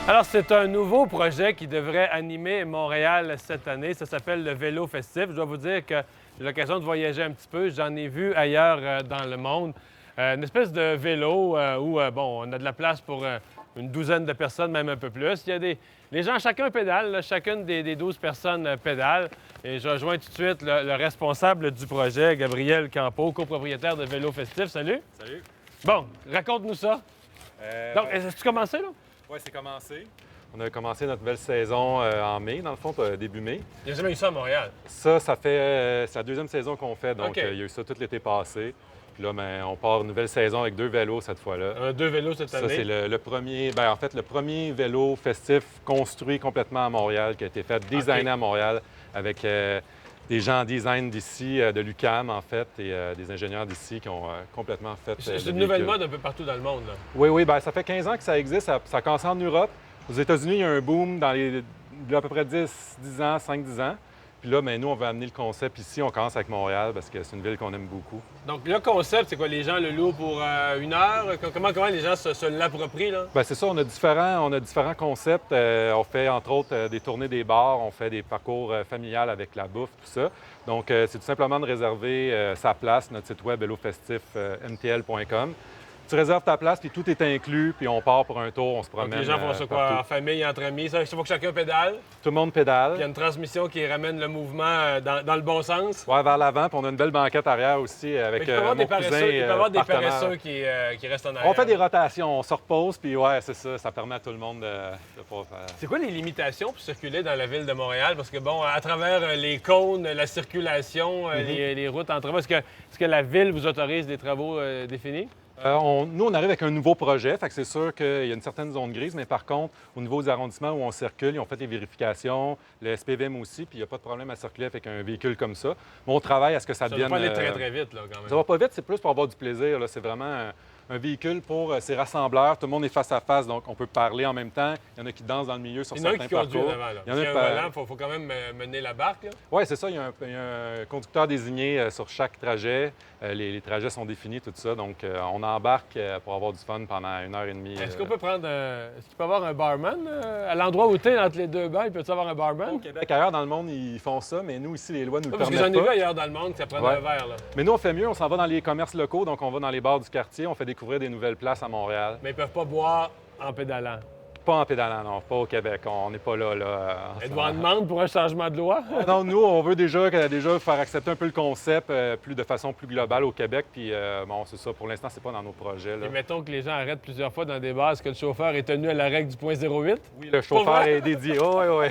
Alors, c'est un nouveau projet qui devrait animer Montréal cette année. Ça s'appelle le Vélo Festif. Je dois vous dire que j'ai l'occasion de voyager un petit peu. J'en ai vu ailleurs dans le monde. Une espèce de vélo où, on a de la place pour une douzaine de personnes, même un peu plus. Il y a les gens, chacun pédale, là, chacune des 12 personnes pédale. Et je rejoins tout de suite le responsable du projet, Gabriel Campeau, copropriétaire de Vélo Festif. Salut. Salut. Bon, raconte-nous ça. Donc, est-ce que tu commençais, là? Oui, c'est commencé. On a commencé notre nouvelle saison en mai, dans le fond, début mai. Il n'y a jamais eu ça à Montréal. Ça fait... c'est la deuxième saison qu'on fait, donc OK. il y a eu ça tout l'été passé. Puis là, on part une nouvelle saison avec 2 vélos cette fois-là. 2 vélos cette année. Ça, c'est le premier... en fait, le premier vélo festif construit complètement à Montréal, qui a été fait, designé à Montréal, avec des gens en design d'ici, de l'UQAM, en fait, et des ingénieurs d'ici qui ont complètement fait C'est le une nouvelle véhicule. mode un peu partout dans le monde, là. Oui, ça fait 15 ans que ça existe. Ça a commencé en Europe. Aux États-Unis, il y a un boom dans il y a à peu près 10 ans, 5-10 ans. Puis là, nous, on veut amener le concept ici. On commence avec Montréal parce que c'est une ville qu'on aime beaucoup. Donc, le concept, c'est quoi? Les gens le louent pour une heure? Comment les gens se l'approprient, là? Bien, c'est ça. On a différents concepts. On fait, entre autres, des tournées des bars. On fait des parcours familiales avec la bouffe, tout ça. Donc, c'est tout simplement de réserver sa place, notre site web vélofestif.mtl.com. Tu réserves ta place, puis tout est inclus, puis on part pour un tour, on se promène. Donc, les gens font ça quoi? partout. En famille, entre amis? Ça, il faut que chacun pédale. Tout le monde Puis il y pédale. a une transmission qui ramène le mouvement dans le bon sens. Ouais, vers l'avant, puis on a une belle banquette arrière aussi avec Mais il peut y avoir mon des paresseux, cousin il peut y avoir des partenaire. paresseux qui restent en arrière. On fait des rotations, on se repose, puis ouais, c'est ça. Ça permet à tout le monde de pouvoir faire. C'est quoi les limitations pour circuler dans la ville de Montréal? Parce que, à travers les cônes, la circulation, les routes entre eux, est-ce que la ville vous autorise des travaux définis? Nous, on arrive avec un nouveau projet, fait que c'est sûr qu'il y a une certaine zone grise, mais par contre, au niveau des arrondissements où on circule, ils ont fait les vérifications, le SPVM aussi, puis il n'y a pas de problème à circuler avec un véhicule comme ça. Mais on travaille à ce que ça Ça ne devienne... va pas aller très, très vite, là, quand même. Ça va pas vite, c'est plus pour avoir du plaisir, là. C'est vraiment un véhicule pour ces rassembleurs. Tout le monde est face à face, donc on peut parler en même temps. Il y en a qui dansent dans le milieu sur Il y en a un certains qui conduit en parcours. avant, là. Il y en a S'il y a qui- un volant, il faut quand même mener la barque, là. Oui, c'est ça. Il y a un conducteur désigné sur chaque trajet. Les trajets sont définis, tout ça. Donc, on embarque pour avoir du fun pendant 1h30. Est-ce qu'on peut prendre Est-ce qu'il peut y avoir un barman? À l'endroit où tu es, entre les deux bains, il peut y avoir un barman? Au Québec, ailleurs dans le monde, ils font ça, mais nous, ici, les lois nous le Parce que permettent j'en ai vu pas. ailleurs dans le monde que ça prenne Ouais. un verre, là. Mais nous, on fait mieux. On s'en va dans les commerces locaux. Donc, on va dans les bars du quartier. On fait découvrir des nouvelles places à Montréal. Mais ils peuvent pas boire en pédalant. Pas en pédalant, non. Pas au Québec. On n'est pas là. En ce Êtes-vous en moment. demande pour un changement de loi? Non, nous, on veut déjà faire accepter un peu le concept de façon plus globale au Québec. Puis, c'est ça. Pour l'instant, c'est pas dans nos projets. Là. Et mettons que les gens arrêtent plusieurs fois dans des bars, est-ce que le chauffeur est tenu à la règle du 0.08? Oui, le Pour chauffeur vrai? est dédié. Oui.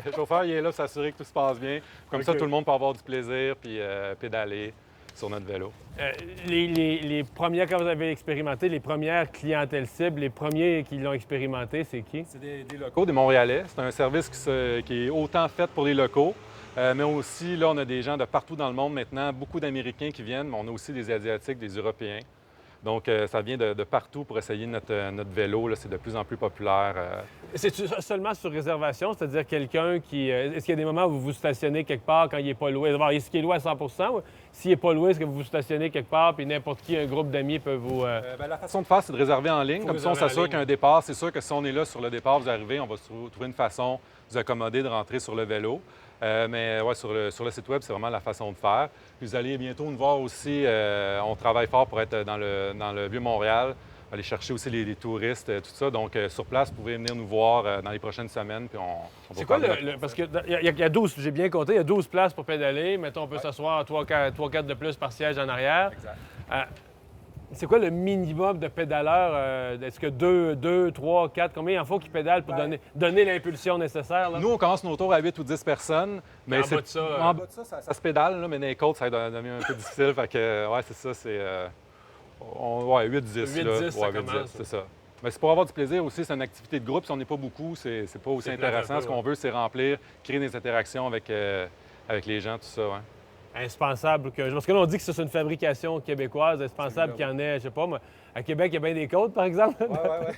Le chauffeur, il est là pour s'assurer que tout se passe bien. Comme ça, OK. tout le monde peut avoir du plaisir puis pédaler sur notre vélo. Les premières, quand vous avez expérimenté, les premières clientèles cibles, les premiers qui l'ont expérimenté, c'est qui? C'est des locaux, des Montréalais. C'est un service qui est autant fait pour les locaux, mais aussi, là, on a des gens de partout dans le monde maintenant, beaucoup d'Américains qui viennent, mais on a aussi des Asiatiques, des Européens. Donc, ça vient de partout pour essayer notre vélo. Là, c'est de plus en plus populaire. C'est seulement sur réservation, c'est-à-dire quelqu'un qui... est-ce qu'il y a des moments où vous vous stationnez quelque part quand il n'est pas loué? D'abord, est-ce qu'il est loué à 100 ou s'il n'est pas loué, est-ce que vous vous stationnez quelque part puis n'importe qui, un groupe d'amis peut vous... La façon de faire, c'est de réserver en ligne. Faut Comme ça, on réserver en s'assure ligne. qu'un départ, c'est sûr que si on est là sur le départ, vous arrivez, on va trouver une façon de vous accommoder, de rentrer sur le vélo. Mais ouais, sur le site web, c'est vraiment la façon de faire. Puis vous allez bientôt nous voir aussi. On travaille fort pour être dans le Vieux-Montréal, aller chercher aussi les touristes, tout ça. Donc, sur place, vous pouvez venir nous voir dans les prochaines semaines. Puis on va C'est quoi parler de parce qu'il y a 12, j'ai bien compté, il y a 12 places pour pédaler. Mettons, on peut s'asseoir 3-4 de plus par siège en arrière. Exact. C'est quoi le minimum de pédaleurs? Est-ce que 2, 3, 4, combien il en faut qui pédalent pour donner l'impulsion nécessaire? Là? Nous, on commence nos tours à 8 ou 10 personnes. Mais En bas de ça, En bas de ça, ça se pédale, là, mais dans les côtes, ça devient un peu difficile. Fait que, ouais, c'est ça, c'est... 8-10. 8-10, ça ouais, commence. c'est ça. Mais c'est pour avoir du plaisir aussi, c'est une activité de groupe. Si on n'est pas beaucoup, c'est pas aussi C'est plate un intéressant. peu, Ce qu'on veut, c'est remplir, créer des interactions avec les gens, tout ça. Ouais. Indispensable que... Parce que là, on dit que c'est une fabrication québécoise, indispensable qu'il y en ait, je sais pas, moi, à Québec, il y a bien des côtes, par exemple.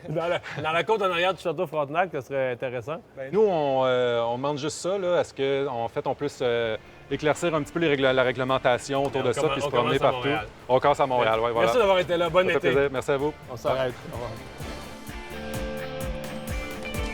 Dans la côte en arrière du Château Frontenac, ça serait intéressant. Ben, nous, on demande juste ça, là, à ce qu'en fait, on puisse éclaircir un petit peu la réglementation autour de ça, puis se on promener commence à partout. Montréal. On commence à Montréal, oui, voilà. Merci d'avoir été là. Bon Ça fait été. plaisir. Merci à vous. On s'arrête. Au revoir.